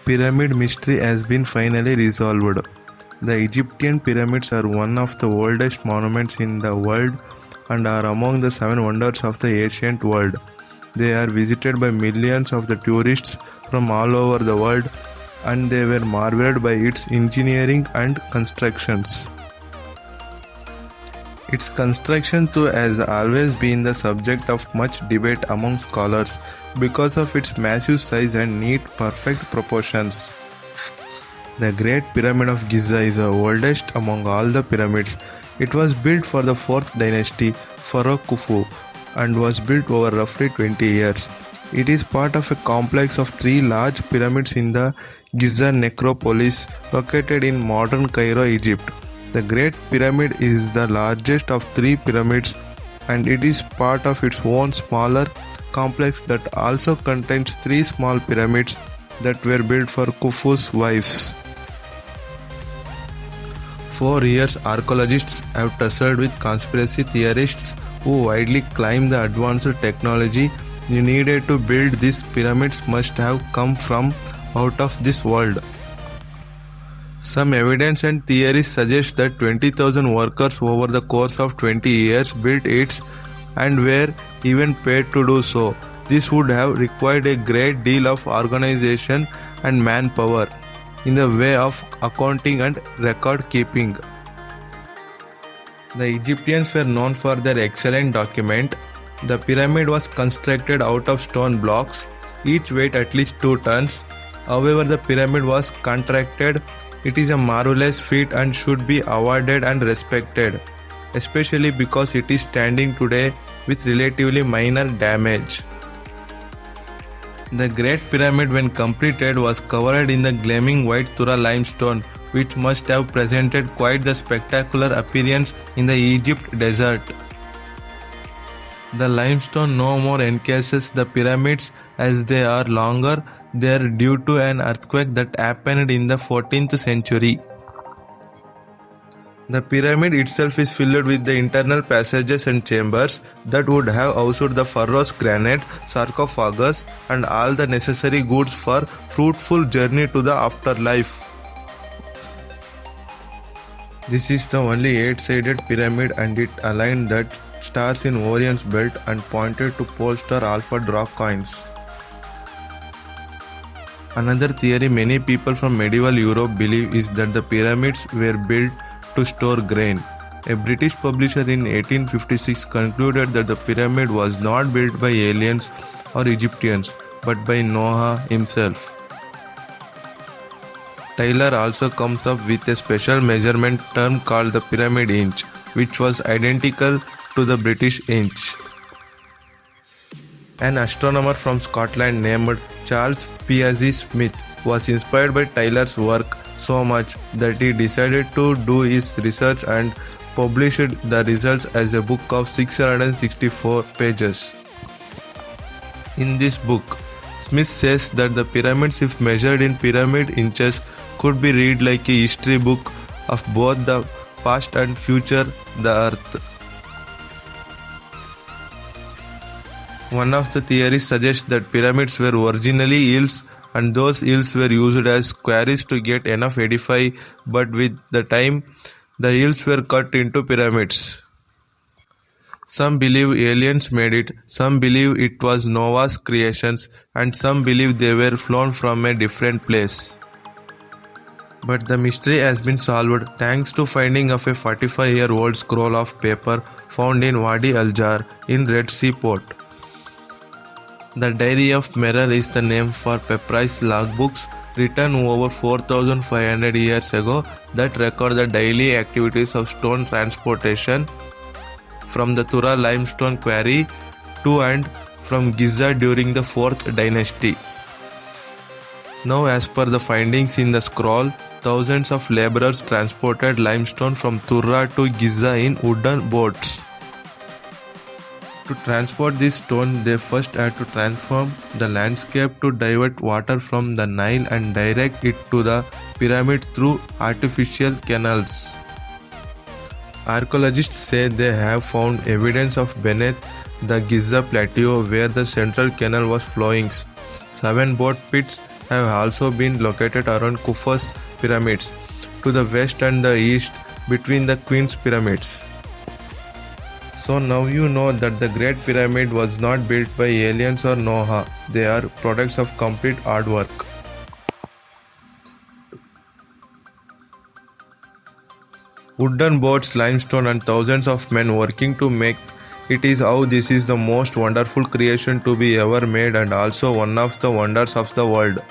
pyramid mystery has been finally resolved. The Egyptian pyramids are one of the oldest monuments in the world and are among the 7 wonders of the ancient world. They are visited by millions of the tourists from all over the world, and they were marveled by its engineering and constructions. Its construction too has always been the subject of much debate among scholars because of its massive size and neat, perfect proportions. The Great Pyramid of Giza is the oldest among all the pyramids. It was built for the 4th dynasty, Pharaoh Khufu, and was built over roughly 20 years. It is part of a complex of 3 large pyramids in the Giza necropolis located in modern Cairo, Egypt. The Great Pyramid is the largest of 3 pyramids, and it is part of its own smaller complex that also contains 3 small pyramids that were built for Khufu's wives. For years, archaeologists have tussled with conspiracy theorists who widely claim the advanced technology needed to build these pyramids must have come from out of this world. Some evidence and theories suggest that 20,000 workers over the course of 20 years built it and were even paid to do so. This would have required a great deal of organization and manpower in the way of accounting and record keeping. The Egyptians were known for their excellent document. The pyramid was constructed out of stone blocks, each weighed at least 2 tons. However, the pyramid was contracted. It is a marvelous feat and should be awarded and respected, especially because it is standing today with relatively minor damage. The Great Pyramid, when completed, was covered in the gleaming white Tura limestone, which must have presented quite the spectacular appearance in the Egypt desert. The limestone no more encases the pyramids as they are longer there due to an earthquake that happened in the 14th century. The pyramid itself is filled with the internal passages and chambers that would have housed the pharaoh's granite sarcophagus and all the necessary goods for fruitful journey to the afterlife. This is the only 8-sided pyramid, and it aligned the stars in Orion's belt and pointed to pole star Alpha Drac coins. Another theory many people from medieval Europe believe is that the pyramids were built to store grain. A British publisher in 1856 concluded that the pyramid was not built by aliens or Egyptians, but by Noah himself. Taylor also comes up with a special measurement term called the pyramid inch, which was identical to the British inch. An astronomer from Scotland named Charles Piazzi Smith was inspired by Taylor's work so much that he decided to do his research and published the results as a book of 664 pages. In this book, Smith says that the pyramids, if measured in pyramid inches, could be read like a history book of both the past and future the earth. One of the theories suggests that pyramids were originally hills, and those hills were used as quarries to get enough edify, but with the time, the hills were cut into pyramids. Some believe aliens made it, some believe it was Noah's creations, and some believe they were flown from a different place. But the mystery has been solved thanks to finding of a 45-year-old scroll of paper found in Wadi Al-Jar in Red Sea port. The Diary of Merer is the name for papyrus logbooks written over 4,500 years ago that record the daily activities of stone transportation from the Tura limestone quarry to and from Giza during the 4th dynasty. Now, as per the findings in the scroll, thousands of laborers transported limestone from Tura to Giza in wooden boats. To transport this stone, they first had to transform the landscape to divert water from the Nile and direct it to the pyramid through artificial canals. Archaeologists say they have found evidence of beneath the Giza plateau where the central canal was flowing. 7 boat pits have also been located around Khufu's pyramids, to the west and the east between the Queen's pyramids. So now you know that the Great Pyramid was not built by aliens or Noah. They are products of complete artwork. Wooden boards, limestone, and thousands of men working to make it is how this is the most wonderful creation to be ever made and also one of the wonders of the world.